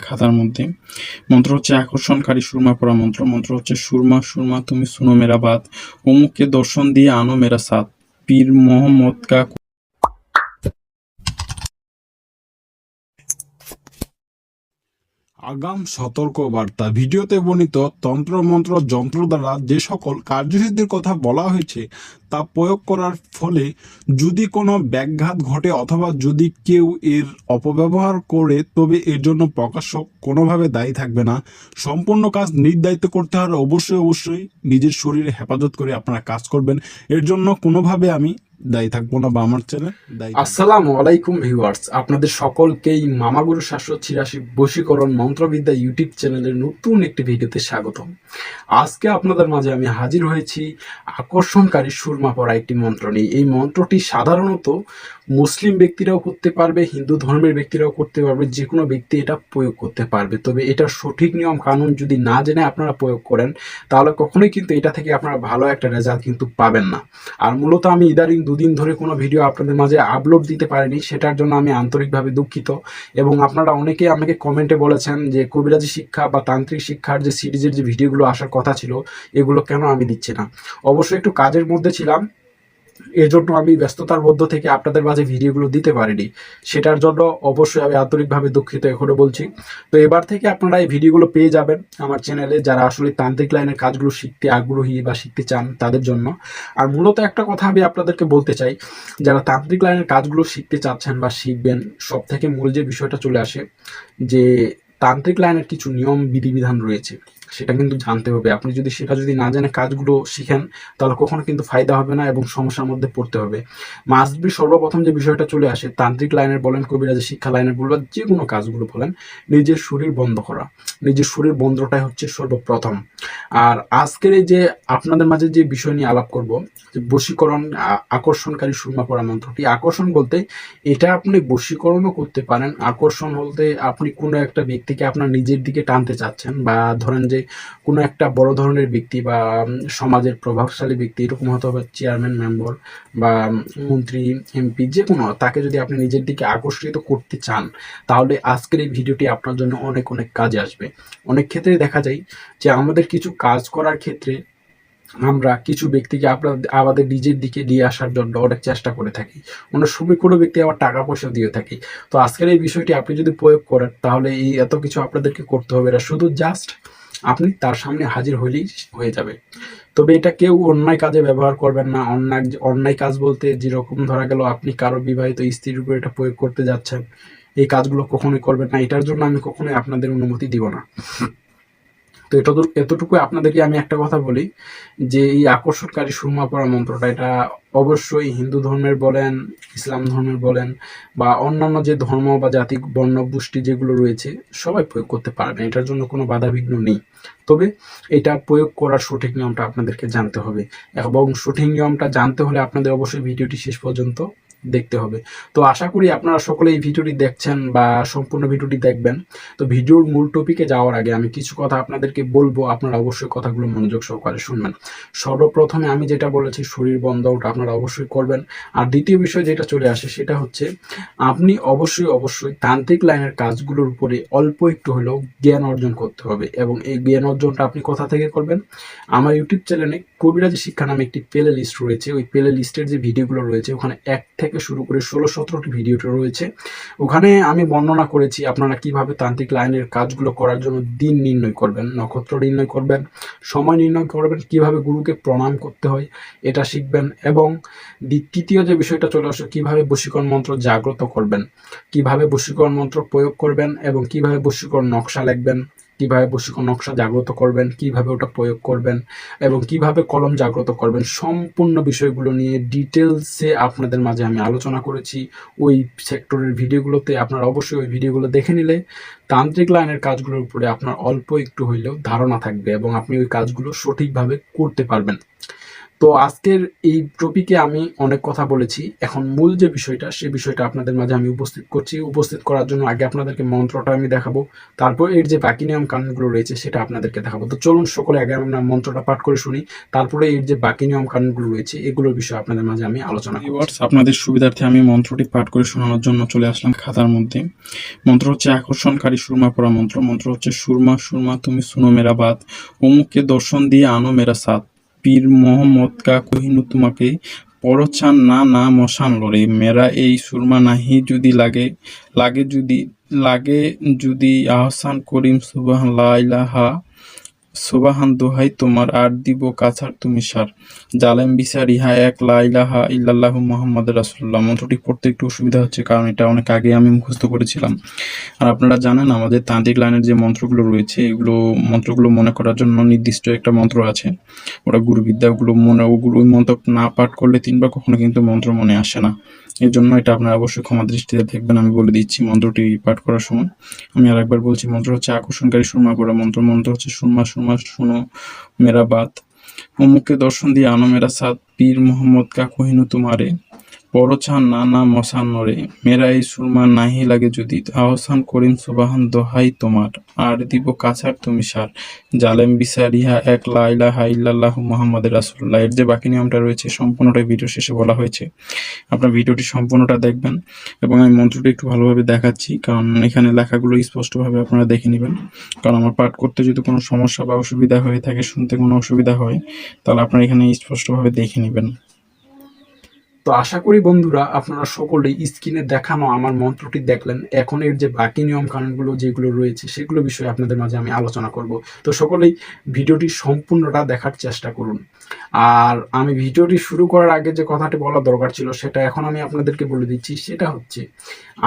খাতার মধ্যে। মন্ত্র হচ্ছে আকর্ষণকারী সুরমা পরা মন্ত্র। মন্ত্র হচ্ছে সুরমা সুরমা তুমি সুনো মেরা বাত, অমুককে দর্শন দিয়ে আনো মেরা সাথ, পীর মোহাম্মদ কা। আগাম সতর্কবার্তা। ভিডিওতে বর্ণিত তন্ত্রমন্ত্র যন্ত্র দ্বারা যে সকল কার্যসিদ্ধির কথা বলা হয়েছে তা প্রয়োগ করার ফলে যদি কোনো ব্যাঘাত ঘটে অথবা যদি কেউ এর অপব্যবহার করে তবে এর জন্য প্রকাশক কোনোভাবে দায়ী থাকবে না। সম্পূর্ণ কাজ নিজ দায়িত্ব করতে হলে অবশ্যই নিজের শরীরে হেফাজত করে আপনারা কাজ করবেন। এর জন্য কোনোভাবে আমি দায়ী থাকবো না বা আমার চ্যানেল দায়ী। আসসালামু আলাইকুম ভিউয়ার্স, আপনাদের সকলকেই মামাগুরু 786 বশীকরণ মন্ত্রবিদ্যা ইউটিউব চ্যানেলের নতুন একটি ভিডিওতে স্বাগতম। আজকে আপনাদের মাঝে আমি হাজির হয়েছি আকর্ষণকারী সুরমা পরা একটি মন্ত্র নিয়ে। এই মন্ত্রটি সাধারণত মুসলিম ব্যক্তিরাও করতে পারবে, হিন্দু ধর্মের ব্যক্তিরাও করতে পারবে, যে কোনো ব্যক্তি এটা প্রয়োগ করতে পারবে। তবে এটার সঠিক নিয়ম কানুন যদি না জেনে আপনারা প্রয়োগ করেন তাহলে কখনোই কিন্তু এটা থেকে আপনারা ভালো একটা রেজাল্ট কিন্তু পাবেন না। আর মূলত আমি ইদারিং দুদিন ধরে কোনো ভিডিও আপনাদের মাঝে আপলোড দিতে পারিনি, সেটার জন্য আমি আন্তরিকভাবে দুঃখিত। এবং আপনারা অনেকে আমাকে কমেন্টে বলেছেন যে কবিরাজি শিক্ষা বা তান্ত্রিক শিক্ষার যে সিরিজের যে ভিডিওগুলো আসার কথা ছিল এগুলো কেন আমি দিচ্ছি না। অবশ্যই একটু কাজের মধ্যে ছিলাম, এজন্য আমি ব্যস্ততার মধ্য থেকে আপনাদের মাঝে ভিডিওগুলো দিতে পারিনি। সেটার জন্য অবশ্যই আমি আন্তরিকভাবে দুঃখিত এখনো বলছি। তো এবার থেকে আপনারা এই ভিডিওগুলো পেয়ে যাবেন আমার চ্যানেলে, যারা আসলে তান্ত্রিক লাইনের কাজগুলো শিখতে আগ্রহী বা শিখতে চান তাদের জন্য। আর মূলত একটা কথা আমি আপনাদেরকে বলতে চাই, যারা তান্ত্রিক লাইনের কাজগুলো শিখতে চাচ্ছেন বা শিখবেন, সব থেকে মূল যে বিষয়টা চলে আসে যে তান্ত্রিক লাইনের কিছু নিয়ম বিধিবিধান রয়েছে, সেটা কিন্তু জানতে হবে। আপনি যদি না জেনে কাজগুলো শিখেন তাহলে কখনো কিন্তু ফায়দা হবে না এবং সমস্যার মধ্যে পড়তে হবে। মাস্ট বি সর্বপ্রথম যে বিষয়টা চলে আসে তান্ত্রিক লাইনের বলেন, কবিরাজি শিক্ষা লাইনের বলবেন, যে কোনো কাজগুলো বলেন, নিজের শরীর বন্ধ করা। নিজের শরীর বন্ধটাই হচ্ছে সর্বপ্রথম। আর আজকের এই যে আপনাদের মাঝে যে বিষয় নিয়ে আলাপ করব, যে বশীকরণ আকর্ষণকারী সুরমা পরা মন্ত্রটি। আকর্ষণ বলতে এটা আপনি বশীকরণও করতে পারেন। আকর্ষণ বলতে আপনি কোনো একটা ব্যক্তিকে আপনার নিজের দিকে টানতে চাচ্ছেন, বা ধরেন যে কোনো একটা বড় ধরনের ব্যক্তি বা সমাজের প্রভাবশালী ব্যক্তি, এরকম হতে হবে চেয়ারম্যান, মেম্বার বা মন্ত্রী, এমপি, যে কোনো, তাকে যদি আপনি নিজের দিকে আকর্ষিত করতে চান তাহলে আজকের এই ভিডিওটি আপনার জন্য অনেক অনেক কাজে আসবে। অনেক ক্ষেত্রে দেখা যায় যে আমাদের কিছু কাজ করার ক্ষেত্রে আমরা কিছু ব্যক্তিকে আমাদের নিজের দিকে নিয়ে আসার জন্য অনেক চেষ্টা করে থাকি। অনেক সময় কোনো ব্যক্তি আবার টাকা পয়সা দিয়ে থাকি। তো আজকের এই বিষয়টি আপনি যদি প্রয়োগ করেন তাহলে এই এত কিছু আপনাদেরকে করতে হবে না, শুধু জাস্ট আপনি তার সামনে হাজির হইলেই হয়ে যাবে। তবে এটা কেউ অন্যায় কাজে ব্যবহার করবেন না। অন্যায় কাজ বলতে যেরকম ধরা গেল আপনি কারো বিবাহিত স্ত্রীর উপর এটা প্রয়োগ করতে যাচ্ছেন, এই কাজগুলো কখনোই করবেন না। এটার জন্য আমি কখনোই আপনাদের অনুমতি দিব না। তো এতটুকু আপনাদেরকে আমি একটা কথা বলি, যে এই আকর্ষণকারী সুরমা পরা মন্ত্রটা, এটা অবশ্যই হিন্দু ধর্মের বলেন, ইসলাম ধর্মের বলেন, বা অন্যান্য যে ধর্ম বা জাতি বর্ণ গোষ্ঠী যেগুলো রয়েছে সবাই প্রয়োগ করতে পারবেন। এটার জন্য কোনো বাধাবিঘ্ন নেই। তবে এটা প্রয়োগ করার সঠিক নিয়মটা আপনাদেরকে জানতে হবে, এবং সঠিক নিয়মটা জানতে হলে আপনাদের অবশ্যই ভিডিওটি শেষ পর্যন্ত দেখতে হবে। তো আশা করি আপনারা সকলে এই ভিডিওটি দেখছেন বা সম্পূর্ণ ভিডিওটি দেখবেন। তো ভিডিওর মূল টপিকে যাওয়ার আগে আমি কিছু কথা আপনাদেরকে বলবো, আপনারা অবশ্যই কথাগুলো মনোযোগ সহকারে শুনবেন। সর্বপ্রথমে আমি যেটা বলেছি শরীর বন্ধ, ওটা আপনারা অবশ্যই করবেন। আর দ্বিতীয় বিষয় যেটা চলে আসে সেটা হচ্ছে আপনি অবশ্যই তান্ত্রিক লাইনের কাজগুলোর উপরে অল্প একটু হলেও জ্ঞান অর্জন করতে হবে। এবং এই জ্ঞান অর্জনটা আপনি কোথা থেকে করবেন? আমার ইউটিউব চ্যানেলে কবিরাজি শিক্ষা নামে একটি প্লে লিস্ট রয়েছে। ওই প্লে লিস্টের যে ভিডিওগুলো রয়েছে ওখানে 1 থেকে শুরু করে 16-17টি ভিডিওটা রয়েছে। ওখানে আমি বর্ণনা করেছি আপনারা কিভাবে তান্ত্রিক লাইনের কাজগুলো করার জন্য দিন নির্ণয় করবেন, নক্ষত্র নির্ণয় করবেন, সময় নির্ণয় করবেন, কিভাবে গুরুকে প্রণাম করতে হয় এটা শিখবেন। এবং তৃতীয় যে বিষয়টা চলে আসে, কিভাবে বশীকরণ মন্ত্র জাগ্রত করবেন, কিভাবে বশীকরণ মন্ত্র প্রয়োগ করবেন, এবং কিভাবে বশীকরণ নকশা লিখবেন, কিভাবে বশীকরণ নকশা জাগ্রত করবেন, কিভাবে ওটা প্রয়োগ করবেন, এবং কিভাবে কলম জাগ্রত করবেন। সম্পূর্ণ বিষয়গুলো নিয়ে ডিটেলসে আপনাদের মাঝে আমি আলোচনা করেছি ওই সেক্টরের ভিডিওগুলোতে। আপনারা অবশ্যই ওই ভিডিওগুলো দেখে নিলে তান্ত্রিক লাইনের কাজগুলোর উপরে আপনার অল্প একটু হইলেও ধারণা থাকবে এবং আপনি ওই কাজগুলো সঠিকভাবে করতে পারবেন। তো তো আজকের এই টপিকে আমি অনেক কথা বলেছি, এখন মূল যে বিষয়টা সেই বিষয়টা আপনাদের মাঝে আমি উপস্থিত করার জন্য আগে আপনাদেরকে মন্ত্রটা আমি দেখাবো, তারপর এর যে বাকি নিয়ম কানুনগুলো রয়েছে সেটা আপনাদেরকে দেখাবো। তো চলুন সকলে আগে আমরা মন্ত্রটা পাঠ করে শুনি, তারপরে এর যে বাকি নিয়ম কানুনগুলো রয়েছে এগুলোর বিষয়ে আপনাদের মাঝে আমি আলোচনা করব। ভিউয়ার্স, আপনাদের সুবিধার্থে আমি মন্ত্রটি পাঠ করে শোনানোর জন্য চলে আসলাম খাতার মধ্যে। মন্ত্র হচ্ছে আকর্ষণকারী সুরমা পড়া মন্ত্র। মন্ত্র হচ্ছে সুরমা সুরমা তুমি শুনো মেরা বাত, অমুককে দর্শন দিয়ে আনো মেরা সাথ, পীর মোহাম্মদ কা কহিনু তোমাকে, পরছান না না মশান লড়ে, মেরা এই সুরমা নাহি যদি লাগে লাগে যদি আহসান করিম সুবাহ লা ইলাহা সুবাহান দোহাই তোমার, আর দিব কাছার তুমি সার, জালেম বিচার ইহা এক লা ইলাহা ইল্লাল্লাহু মুহাম্মাদ রাসূলুল্লাহ। মন্ত্রটি পড়তে একটু অসুবিধা হচ্ছে, কারণ এটা অনেক আগে আমি মুখস্থ করেছিলাম। আর আপনারা জানেন আমাদের তান্ত্রিক লাইনের যে মন্ত্রগুলো রয়েছে মন্ত্রগুলো মনে করার জন্য নির্দিষ্ট একটা মন্ত্র আছে, ওটা গুরুবিদ্যা। ওই মন্ত্র না পাঠ করলে 3 বার কখনো কিন্তু মন্ত্র মনে আসে না। এর জন্য এটা আপনারা অবশ্যই ক্ষমা দৃষ্টিতে দেখবেন। আমি বলে দিচ্ছি মন্ত্রটি পাঠ করার সময়। আমি আর একবার বলছি, মন্ত্র হচ্ছে আকর্ষণকারী সুরমা পড়া মন্ত্র। মন্ত্র হচ্ছে সুরমা সুরমা শুনো মেরা বাত, অমুককে দর্শন দিয়ে আনো মেরা সাথ, পীর মোহাম্মদ কা কহিনু তোমারে, পরছান না না মশান নরে, মেরা এই সুরমা নাহি লাগে যদি আহসান করিম সুবাহান দোহাই তোমার, আর দিব কাছার তুমি সার, জালেম বিচার ইহা এক লা ইলাহা ইল্লাল্লাহু মুহাম্মাদুর রাসূলুল্লাহ। এর যে বাকি নিয়মটা রয়েছে সম্পূর্ণটাই ভিডিও শেষে বলা হয়েছে, আপনার ভিডিওটি সম্পূর্ণটা দেখবেন। এবং আমি মন্ত্রটি একটু ভালোভাবে দেখাচ্ছি, কারণ এখানে লেখাগুলো স্পষ্টভাবে আপনারা দেখে নেবেন। কারণ আমার পাঠ করতে যদি কোনো সমস্যা বা অসুবিধা হয়ে থাকে, শুনতে কোনো অসুবিধা হয়, তাহলে আপনারা এখানে স্পষ্টভাবে দেখে নেবেন। তো আশা করি বন্ধুরা আপনারা সকলেই স্ক্রিনে দেখানো আমার মন্ত্রটি দেখলেন। এখন এর যে বাকি নিয়ম কানুনগুলো যেগুলো রয়েছে সেগুলো বিষয়ে আপনাদের মাঝে আমি আলোচনা করব। তো সকলেই ভিডিওটি সম্পূর্ণটা দেখার চেষ্টা করুন। আর আমি ভিডিওটি শুরু করার আগে যে কথাটি বলা দরকার ছিল সেটা এখন আমি আপনাদেরকে বলে দিচ্ছি, সেটা হচ্ছে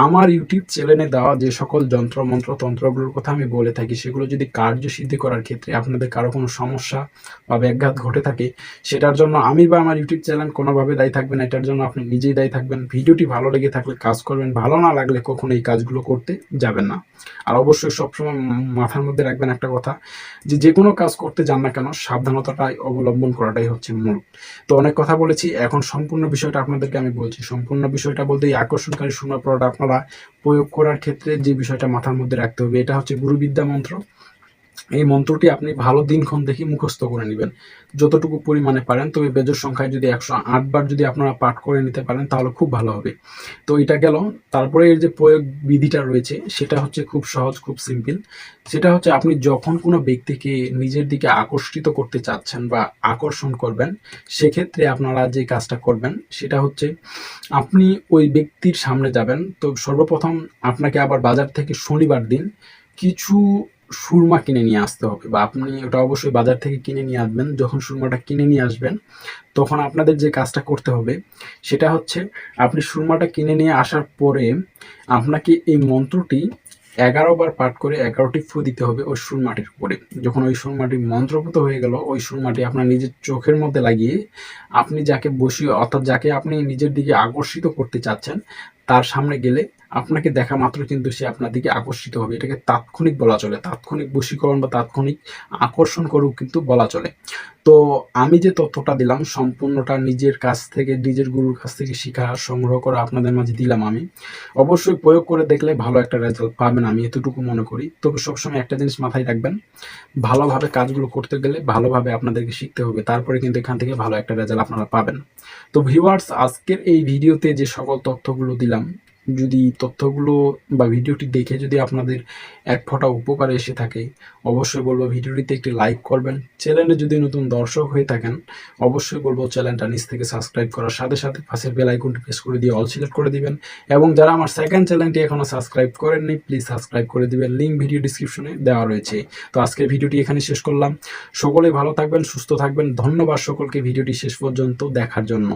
আমার ইউটিউব চ্যানেলে দেওয়া যে সকল যন্ত্র তন্ত্রগুলোর কথা আমি বলে থাকি, সেগুলো যদি কার্যসিদ্ধি করার ক্ষেত্রে আপনাদের কারো কোনো সমস্যা বা ব্যাঘাত ঘটে থাকে, সেটার জন্য আমি বা আমার ইউটিউব চ্যানেল কোনোভাবে দায়ী থাকবে না, এটার জন্য আপনি নিজেই দায়ী থাকবেন। ভিডিওটি ভালো লেগে থাকলে কাজ করবেন, ভালো না লাগলে কখনো এই কাজগুলো করতে যাবেন না। আর অবশ্যই সবসময় মাথার মধ্যে রাখবেন একটা কথা, যে কোনো কাজ করতে যান না কেন সাবধানতাটাই অবলম্বন করাটাই হচ্ছে মূল। তো অনেক কথা বলেছি, এখন সম্পূর্ণ বিষয়টা আপনাদেরকে আমি বলছি। সম্পূর্ণ বিষয়টা বলতে এই আকর্ষণকারী সুরমা পড়াটা আপনারা প্রয়োগ করার ক্ষেত্রে যে বিষয়টা মাথার মধ্যে রাখতে হবে, এটা হচ্ছে গুরুবিদ্যা মন্ত্র। এই মন্ত্রটি আপনি ভালো দিনক্ষণ দেখে মুখস্থ করে নেবেন যতটুকু পরিমাণে পারেন, তবে বেজোর সংখ্যায় যদি 108 বার যদি আপনারা পাঠ করে নিতে পারেন তাহলে খুব ভালো হবে। তো এটা গেল। তারপরে এর যে প্রয়োগ বিধিটা রয়েছে সেটা হচ্ছে খুব সহজ, খুব সিম্পল। সেটা হচ্ছে আপনি যখন কোনো ব্যক্তিকে নিজের দিকে আকর্ষিত করতে চাচ্ছেন বা আকর্ষণ করবেন, সেক্ষেত্রে আপনারা যে কাজটা করবেন সেটা হচ্ছে আপনি ওই ব্যক্তির সামনে যাবেন। তো সর্বপ্রথম আপনাকে আবার বাজার থেকে শনিবার দিন কিছু সুরমা কিনে নিয়ে আসতে হবে, বা আপনি ওটা অবশ্যই বাজার থেকে কিনে নিয়ে আসবেন। যখন সুরমাটা কিনে নিয়ে আসবেন তখন আপনাদের যে কাজটা করতে হবে সেটা হচ্ছে আপনি সুরমাটা কিনে নিয়ে আসার পরে আপনাকে এই মন্ত্রটি 11 বার পাঠ করে 11টি ফু দিতে হবে ওই সুরমাটির উপরে। যখন ওই সুরমাটি মন্ত্রপুত হয়ে গেল, ওই সুরমাটি আপনার নিজের চোখের মধ্যে লাগিয়ে আপনি যাকে বসিয়ে, অর্থাৎ যাকে আপনি নিজের দিকে আকর্ষিত করতে চাচ্ছেন তার সামনে গেলে আপনাকে দেখা মাত্র কিন্তু সে আপনার দিকে আকর্ষিত হবে। এটাকে তাৎক্ষণিক বলা চলে, তাৎক্ষণিক বশীকরণ বা তাৎক্ষণিক আকর্ষণ করেও কিন্তু বলা চলে। তো আমি যে তথ্যটা দিলাম সম্পূর্ণটা নিজের কাছ থেকে, নিজের গুরুর কাছ থেকে শিখা সংগ্রহ করে আপনাদের মাঝে দিলাম আমি। অবশ্যই প্রয়োগ করে দেখলে ভালো একটা রেজাল্ট পাবেন, আমি এতটুকু মনে করি। তবে সবসময় একটা জিনিস মাথায় রাখবেন, ভালোভাবে কাজগুলো করতে গেলে ভালোভাবে আপনাদেরকে শিখতে হবে, তারপরে কিন্তু এখান থেকে ভালো একটা রেজাল্ট আপনারা পাবেন। তো ভিউয়ার্স, আজকের এই ভিডিওতে যে সকল তথ্যগুলো দিলাম, যদি তথ্যগুলো বা ভিডিওটি দেখে যদি আপনাদের এক ফোঁটা উপকারে এসে থাকে, অবশ্যই বলবো ভিডিওটিতে একটি লাইক করবেন। চ্যানেলে যদি নতুন দর্শক হয়ে থাকেন অবশ্যই বলবো চ্যানেলটা নিচ থেকে সাবস্ক্রাইব করার সাথে সাথে পাশের বেল আইকনটি প্রেস করে দিয়ে অল সিলেক্ট করে দিবেন। এবং যারা আমার সেকেন্ড চ্যানেলটি এখনো সাবস্ক্রাইব করেননি প্লিজ সাবস্ক্রাইব করে দিবেন, লিঙ্ক ভিডিও ডিসক্রিপশনে দেওয়া রয়েছে। তো আজকের ভিডিওটি এখানে শেষ করলাম। সকলেই ভালো থাকবেন, সুস্থ থাকবেন। ধন্যবাদ সকলকে ভিডিওটি শেষ পর্যন্ত দেখার জন্য।